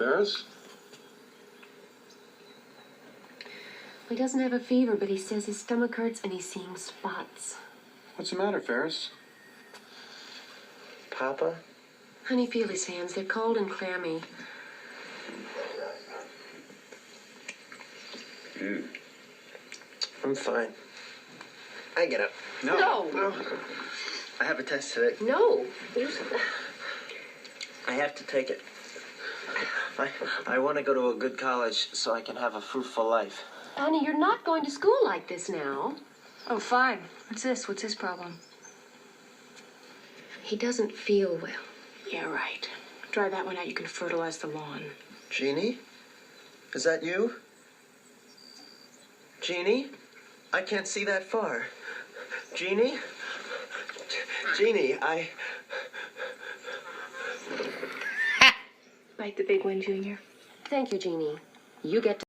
Ferris? He doesn't have a fever, but he says his stomach hurts and he's seeing spots. What's the matter, Ferris? Papa? Honey, feel his hands. They're cold and clammy. I'm fine. I get up. No. I have a test today. No. I have to take it. I want to go to a good college so I can have a fruitful life. Honey, you're not going to school like this now. Oh, fine. What's this? What's his problem? He doesn't feel well. Yeah, right. Dry that one out. You can fertilize the lawn. Jeannie? Is that you? Jeannie? I can't see that far. Jeannie? Jeannie, Bite the big one, Junior. Thank you, Jeannie. You get to